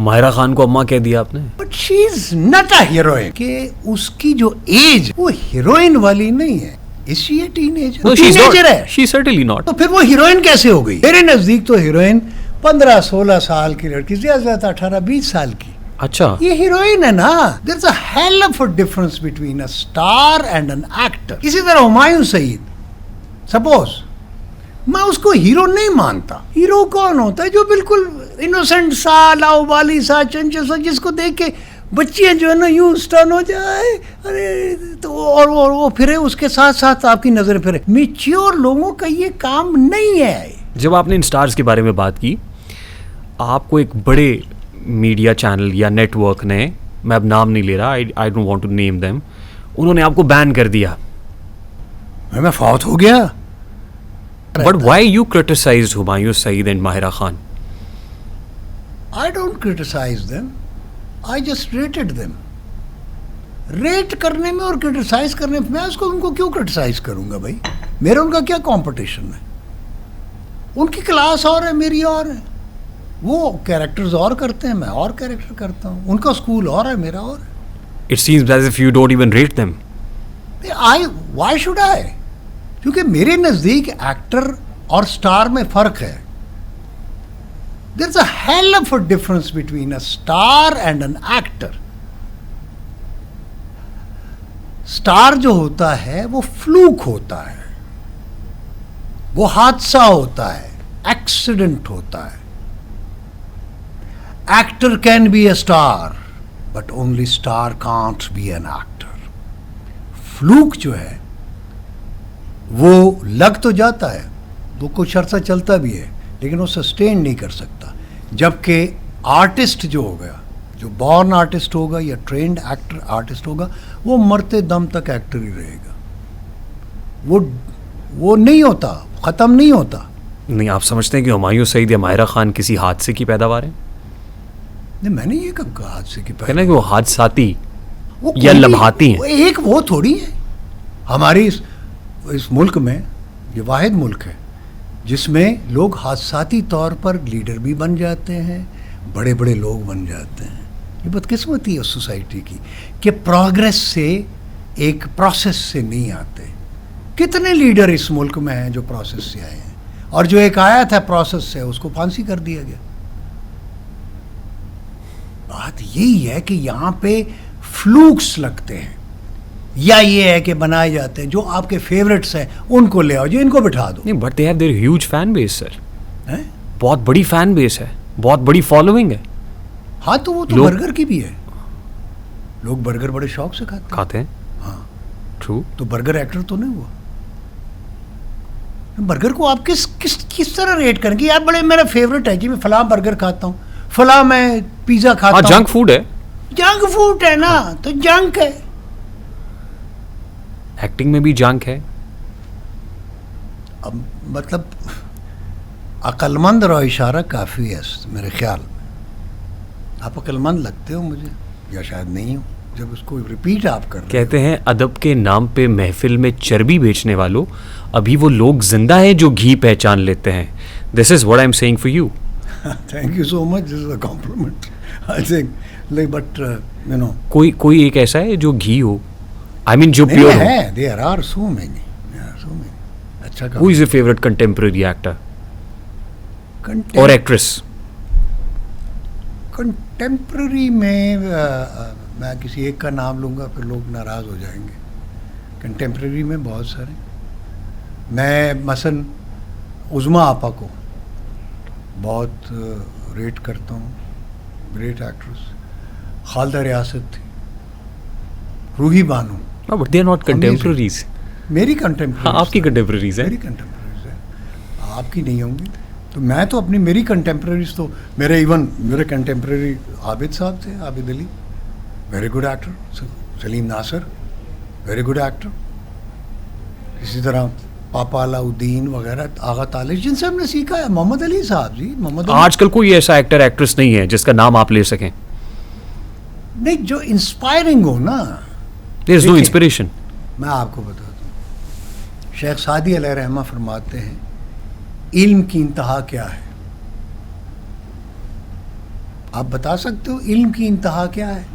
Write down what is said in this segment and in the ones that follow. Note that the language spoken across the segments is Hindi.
माहिरा खान को अम्मा कह दिया आपने। But she is not a heroine, कि उसकी जो एज वो हीरोइन वाली नहीं है। Is she A teenager? No, she's not. Teenager है। She's certainly not. तो फिर वो हीरोइन कैसे हो गई? मेरे नजदीक तो हीरोइन 15-16 साल की लड़की, ज्यादा 18-20 साल की, अच्छा, ये हीरोइन है ना। There is a hell of a difference between a star and an actor. इसी तरह हुमायूं सईद, सपोज मैं उसको हीरो नहीं मानता। हीरो कौन होता है? जो बिल्कुल इनोसेंट सा, लाउबाली सा, चंचल सा, जिसको देख के बच्चियां जो है ना यूं स्टन हो जाए, अरे तो और वो फिरे उसके साथ साथ आपकी नजर फिरे। मैच्योर लोगों का ये काम नहीं है। जब आपने इन स्टार्स के बारे में बात की, आपको एक बड़े मीडिया चैनल या नेटवर्क ने, मैं अब नाम नहीं ले रहा, I don't want to name them, उन्होंने आपको बैन कर दिया। मैं फौत हो गया। But why you criticised Humayun Saeed and Mahira Khan? I don't criticize them. I just rated them. Rate करने में और क्रिटिसाइज करने में मैं उनको क्यों क्रिटिसाइज करूंगा भाई? मेरा उनका क्या कंपटीशन है? उनकी क्लास और है, मेरी और है। वो कैरेक्टर्स और करते हैं, मैं और कैरेक्टर करता हूँ। उनका स्कूल और है, मेरा और है। It seems as if you don't even rate them. Why should I? क्योंकि मेरे नजदीक एक्टर और स्टार में फर्क है। There's a hell of a difference between a star and an actor. Star जो होता है वो फ्लूक होता है, वो हादसा होता है, एक्सीडेंट होता है। Actor can be a star, but only star can't be an actor. Fluke जो है वो लग तो जाता है, वो कुछ अर्सा चलता भी है, लेकिन वो सस्टेन नहीं कर सकता। जबकि आर्टिस्ट जो होगा, जो बॉर्न आर्टिस्ट होगा या ट्रेंड एक्टर आर्टिस्ट होगा, वो मरते दम तक एक्टर ही रहेगा। वो नहीं होता, ख़त्म नहीं होता। नहीं, आप समझते हैं कि हुमायूं सईद या माहिरा खान किसी हादसे की पैदावार है? नहीं, मैंने ये कब कहा हादसे की पैदावार? कहना कि वो हादसाती वो या लम्हाती हैं। एक वो थोड़ी है। हमारी इस मुल्क में ये वाहिद मुल्क है जिसमें लोग हादसाती तौर पर लीडर भी बन जाते हैं, बड़े बड़े लोग बन जाते हैं। ये बदकिस्मती है सोसाइटी की कि प्रोग्रेस से, एक प्रोसेस से नहीं आते। कितने लीडर इस मुल्क में हैं जो प्रोसेस से आए हैं, और जो एक आया था प्रोसेस से उसको फांसी कर दिया गया। बात यही है कि यहाँ पे फ्लूक्स लगते हैं, या ये है कि बनाए जाते हैं। जो आपके फेवरेट्स हैं उनको ले आओ, जो इनको बिठा दो। नहीं, but they have their huge fan base sir. हैं? बहुत बड़ी फैन बेस है, बहुत बड़ी फॉलोइंग है। हाँ, तो वो तो बर्गर की भी है। लोग बर्गर बड़े शौक से खाते हैं। हाँ, ट्रू। तो बर्गर एक्टर तो नहीं हुआ। बर्गर को आप किस तरह रेट करेंगे? यार बड़े मेरा फेवरेट है कि मैं फलां बर्गर खाता हूँ, फलां मैं पिज्जा खाता हूँ। जंक फूड है। जंक फूड है ना, तो जंक है। एक्टिंग में भी जंक है। अब मतलब अक्लमंद रहो, इशारा काफ़ी है मेरे ख्याल में। आप अक्लमंद लगते हो मुझे, या शायद नहीं हो, जब उसको रिपीट आप कर रहे कहते हैं अदब के नाम पे महफिल में चर्बी बेचने वालों, अभी वो लोग जिंदा हैं जो घी पहचान लेते हैं। This is what I am saying for you. Thank you so much, this is a compliment I think. Like but you know, कोई एक ऐसा है जो घी हो, आई मीन जो प्योर है। There are so many. अच्छा, who is your favourite contemporary actor और एक्ट्रेस? कंटेम्पररी में मैं किसी एक का नाम लूँगा फिर लोग नाराज़ हो जाएंगे। कंटेम्पररी में बहुत सारे, मैं मसलन उज़मा आपा को बहुत रेट करता हूँ, ग्रेट एक्ट्रेस। खालिदा रियासत थी, Roohi Bano. But they are not contemporaries. मेरी कंटेम्पररी। हाँ, आपकी कंटेम्पररीज है। मेरी कंटेम्पररीज है, आपकी नहीं होंगी। तो मैं तो अपनी, मेरी कंटेम्पररीज तो मेरे कंटेम्पररी आबिद साहब थे, Abid Ali, very good actor. Salim Nasar, very good actor. इसी तरह पापा अलाउद्दीन वगैरह, आगा तालिब, जिनसे हमने सीखा है। मोहम्मद अली साहब जी, मोहम्मद अली। आजकल कोई ऐसा एक्टर एक्ट्रेस नहीं है जिसका नाम आप ले सकें? नहीं, जो इंस्पायरिंग हो ना। There is no inspiration. मैं आपको बताता हूँ, शेख सादी अलैहि रहमा फरमाते हैं, इल्म की इंतहा क्या है? आप बता सकते हो इल्म की इंतहा क्या है?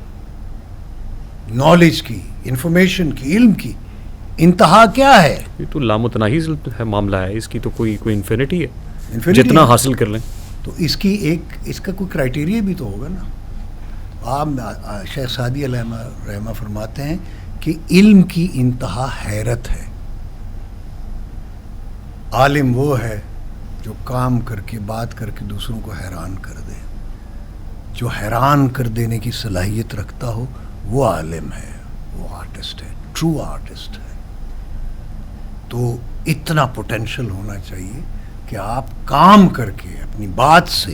नॉलेज की, इंफॉर्मेशन की, इल्म की इंतहा क्या है? ये तो लामुतनाही है मामला है, इसकी तो कोई इन्फिनिटी है, Infinity जितना है। हासिल कर लें। तो इसका कोई क्राइटेरिया भी तो होगा ना। आप शेख सादी रहमा फरमाते हैं कि इल्म की इंतहा हैरत है। आलिम वो है जो काम करके, बात करके दूसरों को हैरान कर दे। जो हैरान कर देने की सलाहियत रखता हो वो आलिम है, वो आर्टिस्ट है, ट्रू आर्टिस्ट है। तो इतना पोटेंशियल होना चाहिए कि आप काम करके, अपनी बात से,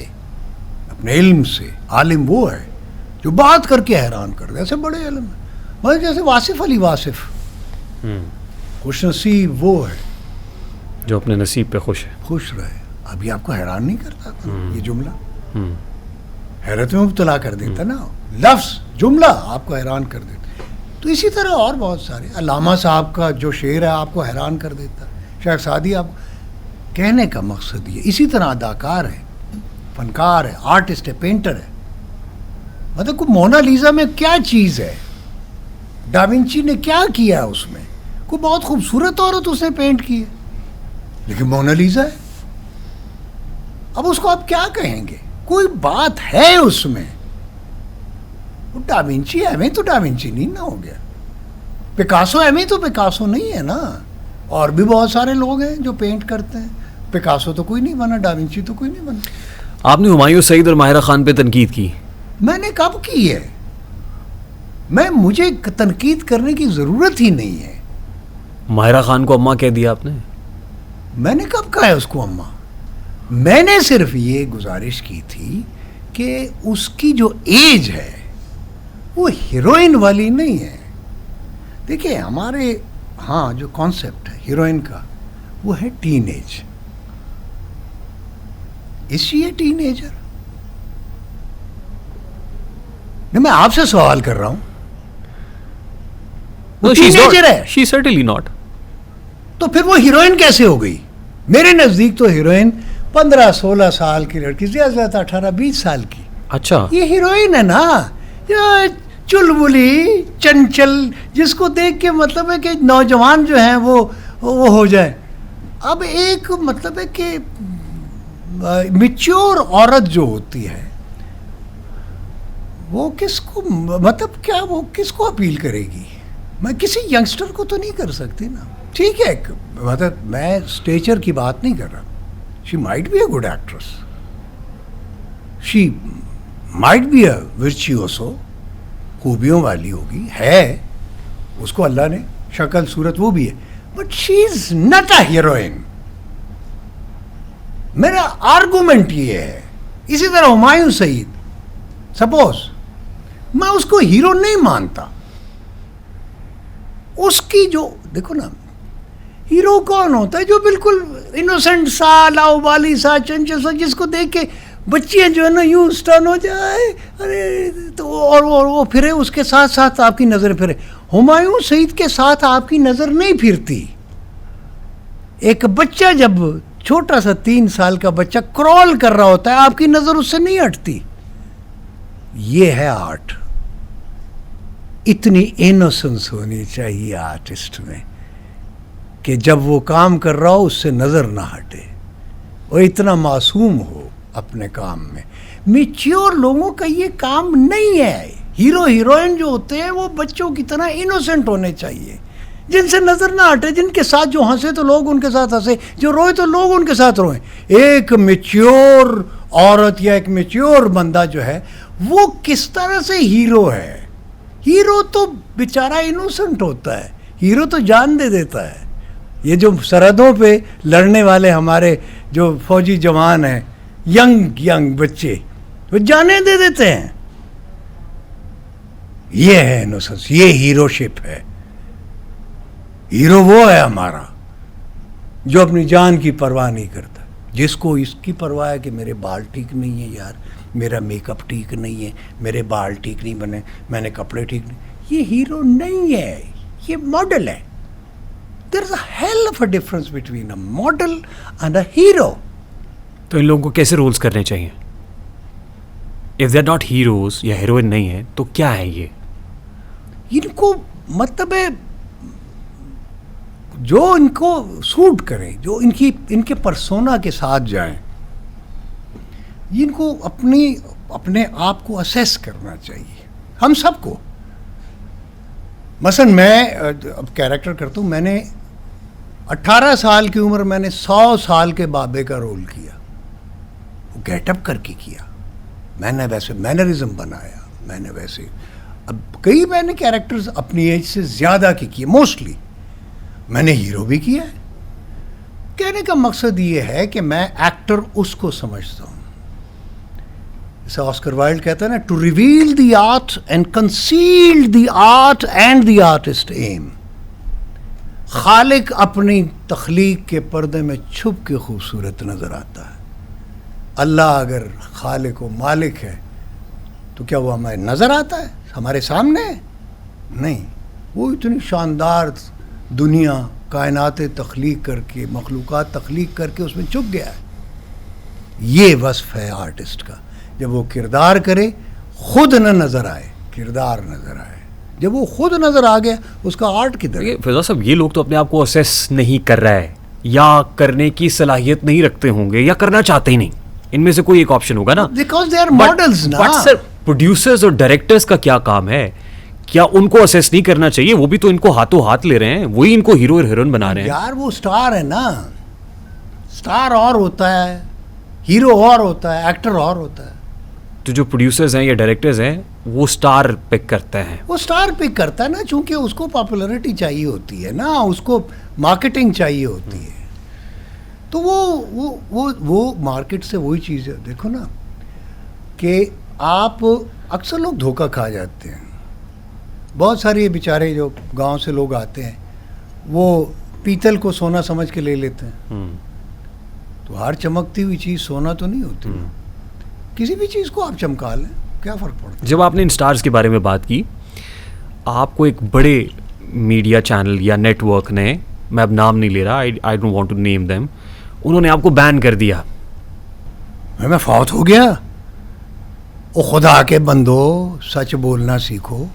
अपने इल्म से, आलिम वो है जो बात करके हैरान कर दे। ऐसे बड़े इल्म है, मतलब जैसे वासिफ अली वासिफ, खुश नसीब वो है जो अपने नसीब पे खुश है। खुश रहे। अभी आपको हैरान नहीं करता ये जुमला? हैरत में मुब्तला कर देता ना, लफ्ज़ जुमला आपको हैरान कर देता। तो इसी तरह और बहुत सारे, अल्लामा साहब का जो शेर है आपको हैरान कर देता। शेख सादी, आप कहने का मकसद ये, इसी तरह अदाकार है, फनकार है, आर्टिस्ट है, पेंटर है। मतलब को मोनालिसा में क्या चीज़ है, डाविंची ने क्या किया है उसमें? कोई बहुत खूबसूरत औरत उसने पेंट की है, लेकिन मोनालिसा है। अब उसको आप क्या कहेंगे? कोई बात है उसमें। वो डाविंची एवं तो डाविंची नहीं ना हो गया, पिकासो एवं तो पिकासो नहीं है ना। और भी बहुत सारे लोग हैं जो पेंट करते हैं। पिकासो तो कोई नहीं बना, डाविंची तो कोई नहीं बना। आपने हुमायूं सईद और माहिरा खान पे तनकीद की। मैंने कब की है? मुझे तनकीद करने की ज़रूरत ही नहीं है। माहिरा खान को अम्मा कह दिया आपने। मैंने कब कहा है उसको अम्मा? मैंने सिर्फ ये गुजारिश की थी कि उसकी जो एज है वो हीरोइन वाली नहीं है। देखिए हमारे हाँ जो कॉन्सेप्ट है हीरोइन का वो है teenage. Is she A teenager? नहीं, मैं आपसे सवाल कर रहा हूं। वो टीनेजर है? She certainly not. तो फिर वो हीरोइन कैसे हो गई? मेरे नजदीक तो हीरोइन 15-16 साल की लड़की, ज्यादा 18-20 साल की। अच्छा, ये हीरोइन है ना, ये चुलबुली चंचल, जिसको देख के मतलब है कि नौजवान जो हैं वो हो जाए। अब एक मतलब है कि मैच्योर औरत जो होती है वो किसको, मतलब क्या वो किसको अपील करेगी? मैं किसी यंगस्टर को तो नहीं कर सकती ना। ठीक है, मतलब मैं स्टेचर की बात नहीं कर रहा। She might be a good actress, she might be a virtuoso, खूबियों वाली होगी, है उसको अल्लाह ने शक्ल सूरत वो भी है, but she is not a heroine. मेरा आर्गुमेंट ये है। इसी तरह हुमायूं सईद, सपोज मैं उसको हीरो नहीं मानता। उसकी जो देखो ना, हीरो कौन होता है? जो बिल्कुल इनोसेंट सा, लाउबाली सा, चंचल सा, जिसको देख के बच्चियां जो है ना यूं स्टन हो जाए, अरे तो और वो फिरे, उसके साथ साथ आपकी नज़र फिरे। हुमायूं सईद के साथ आपकी नज़र नहीं फिरती। एक बच्चा जब छोटा सा 3 साल का बच्चा क्रॉल कर रहा होता है, आपकी नज़र उससे नहीं हटती। ये है आर्ट। इतनी इनोसेंस होनी चाहिए आर्टिस्ट में कि जब वो काम कर रहा हो उससे नज़र ना हटे, वो इतना मासूम हो अपने काम में। मैच्योर लोगों का ये काम नहीं है। हीरो हीरोइन जो होते हैं वो बच्चों की तरह इनोसेंट होने चाहिए, जिनसे नज़र ना हटे, जिनके साथ जो हंसे तो लोग उनके साथ हंसे, जो रोए तो लोग उनके साथ रोएं। एक मैच्योर औरत या एक मैच्योर बंदा जो है वो किस तरह से हीरो है? हीरो तो बेचारा इनोसेंट होता है, हीरो तो जान दे देता है। ये जो सरहदों पे लड़ने वाले हमारे जो फौजी जवान हैं, यंग बच्चे, वो जाने दे देते हैं। ये है इनोसेंस, ये हीरोशिप है। हीरो वो है हमारा जो अपनी जान की परवाह नहीं करता, जिसको इसकी परवाह है कि मेरे बाल ठीक नहीं है यार, मेरा मेकअप ठीक नहीं है, मेरे बाल ठीक नहीं बने, मैंने कपड़े ठीक नहीं। ये हीरो नहीं है, ये मॉडल है। There is a hell of a difference between a model and a hero. तो इन लोगों को कैसे रोल्स करने चाहिए? If they are not heroes या हीरोइन नहीं है तो क्या है ये? इनको मतलब है जो इनको सूट करे, जो इनके पर्सोना के साथ जाएं, इनको अपने आप को असेस करना चाहिए, हम सबको। मसलन मैं अब कैरेक्टर करता हूँ, मैंने 18 साल की उम्र मैंने 100 साल के बाबे का रोल किया, वो गेटअप करके किया, मैंने वैसे मैनरिज्म बनाया, मैंने वैसे अब कई मैंने कैरेक्टर्स अपनी एज से ज़्यादा के किए, मोस्टली मैंने हीरो भी किया है। कहने का मकसद ये है कि मैं एक्टर उसको समझता हूँ, जैसे ऑस्कर वाइल्ड कहता है ना, to reveal the art and conceal the art and the artist aim. खालिक अपनी तख्लीक के पर्दे में छुप के खूबसूरत नजर आता है। अल्लाह अगर खालिक व मालिक है तो क्या वो हमें नजर आता है, हमारे सामने है? नहीं, वो इतनी शानदार दुनिया कायनात तख्लीक करके, मखलूक़ात तख्लीक करके उसमें छुप गया है। ये वस्फ है आर्टिस्ट का, जब वो किरदार करे खुद न नज़र आए, किरदार नज़र आए। जब वो खुद नज़र आ गया उसका आर्ट किधर है? फिजा साहब, ये लोग तो अपने आप को असेस नहीं कर रहा है या करने की सलाहियत नहीं रखते होंगे या करना चाहते ही नहीं, इनमें से कोई एक ऑप्शन होगा ना, बिकॉज दे आर मॉडल्स ना। बट सर, प्रोड्यूसर्स और डायरेक्टर्स का क्या काम है? क्या उनको असेस नहीं करना चाहिए? वो भी तो इनको हाथों हाथ ले रहे हैं, वही इनको हीरो और हीरोइन बना रहे हैं। यार वो स्टार है ना, स्टार और होता है, हीरो और होता है, एक्टर और होता है। तो जो प्रोड्यूसर्स हैं या डायरेक्टर्स हैं वो स्टार पिक करते हैं, वो स्टार पिक करता है ना, चूंकि उसको पॉपुलैरिटी चाहिए होती है ना, उसको मार्केटिंग चाहिए होती है, तो वो मार्केट से वही चीज़ है। देखो ना कि आप अक्सर लोग धोखा खा जाते हैं। बहुत सारे बेचारे जो गांव से लोग आते हैं वो पीतल को सोना समझ के ले लेते हैं। तो हर चमकती हुई चीज़ सोना तो नहीं होती, किसी भी चीज़ को आप चमका लें, क्या फ़र्क पड़ता है? जब आपने इन स्टार्स के बारे में बात की, आपको एक बड़े मीडिया चैनल या नेटवर्क ने, मैं अब नाम नहीं ले रहा, I don't want to name them, उन्होंने आपको बैन कर दिया। मैं फौत हो गया? ओ खुदा के बंदो, सच बोलना सीखो,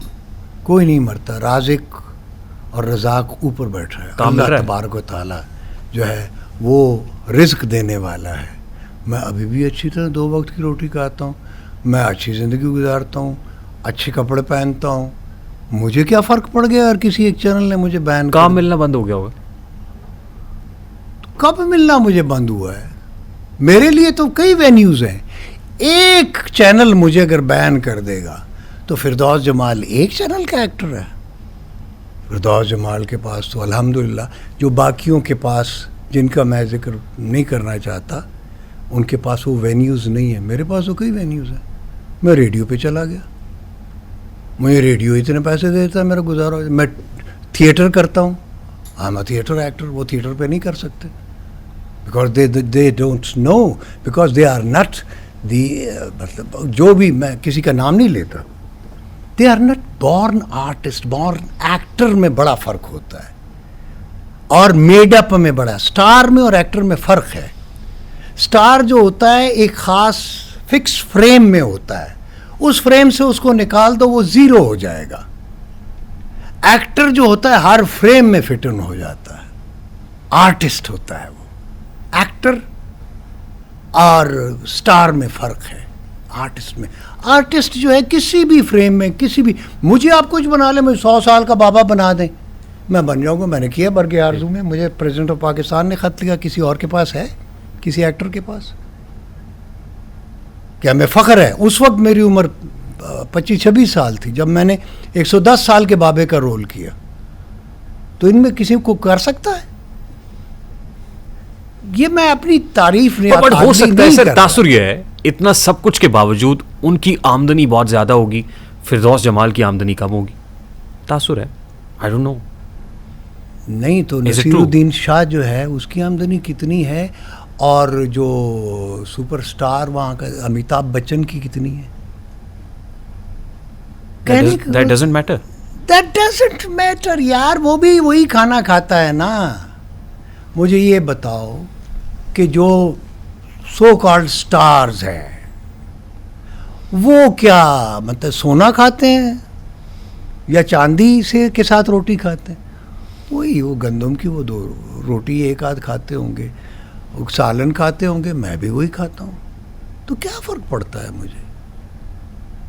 कोई नहीं मरता, राज़िक और रज़ाक ऊपर बैठ रहा है। अल्लाह तबारक व तआला जो है वो रिज़्क देने वाला है। मैं अभी भी अच्छी तरह 2 वक्त की रोटी खाता हूँ, मैं अच्छी ज़िंदगी गुजारता हूँ, अच्छे कपड़े पहनता हूँ, मुझे क्या फ़र्क पड़ गया यार किसी एक चैनल ने मुझे बैन काम मिलना बंद हो गया होगा? कब मिलना मुझे बंद हुआ है? मेरे लिए तो कई वेन्यूज़ हैं। एक चैनल मुझे अगर बैन कर देगा तो फिरदौस जमाल एक चैनल का एक्टर है। फिरदौस जमाल के पास तो अल्हम्दुलिल्लाह, जो बाकियों के पास जिनका मैं जिक्र नहीं करना चाहता, उनके पास वो वेन्यूज़ नहीं है, मेरे पास तो कई वेन्यूज़ हैं। मैं रेडियो पे चला गया, मुझे रेडियो इतने पैसे देता है, मेरा गुजारा हो। मैं थिएटर करता हूँ, I am a theatre actor, वो थिएटर पे नहीं कर सकते, because they don't know, because they are not the, मतलब जो भी, मैं किसी का नाम नहीं लेता, they are not born artist. Born actor में बड़ा फ़र्क होता है और मेडअप में बड़ा, स्टार में और एक्टर में फ़र्क है। स्टार जो होता है एक ख़ास फिक्स फ्रेम में होता है, उस फ्रेम से उसको निकाल दो वो ज़ीरो हो जाएगा। एक्टर जो होता है हर फ्रेम में फिट इन हो जाता है, आर्टिस्ट होता है वो। एक्टर और स्टार में फ़र्क है। आर्टिस्ट में, आर्टिस्ट जो है किसी भी फ्रेम में, किसी भी, मुझे आप कुछ बना लें, मुझे 100 साल का बाबा बना दें, मैं बन जाऊँगा। मैंने किया बरगे आरज़ू में, मुझे प्रेसिडेंट ऑफ पाकिस्तान ने ख़त लिखा, किसी और के पास है, किसी एक्टर के पास? क्या मैं फ़ख्र है? उस वक्त मेरी उम्र 25-26 साल थी जब मैंने 110 साल के बाबे का रोल किया, तो इनमें किसी को कर सकता है? ये मैं अपनी तारीफ नहीं, बट हो सकता है सर, तासुर ये है, इतना सब कुछ के बावजूद उनकी आमदनी बहुत ज़्यादा होगी, फिरदौस जमाल की आमदनी कम होगी, तासुर है, आई डोंट नो। नहीं तो नसीरुद्दीन शाह जो है उसकी आमदनी कितनी है, और जो सुपरस्टार वहाँ का अमिताभ बच्चन की कितनी है? That doesn't matter. That doesn't matter यार, वो भी वही खाना खाता है ना। मुझे ये बताओ कि जो सो कॉल्ड स्टार्स हैं वो क्या मतलब सोना खाते हैं या चांदी से के साथ रोटी खाते हैं? वही वो गंदम की वो 2 रोटी एक आध खाते होंगे, वो सालन खाते होंगे, मैं भी वही खाता हूँ, तो क्या फ़र्क पड़ता है मुझे?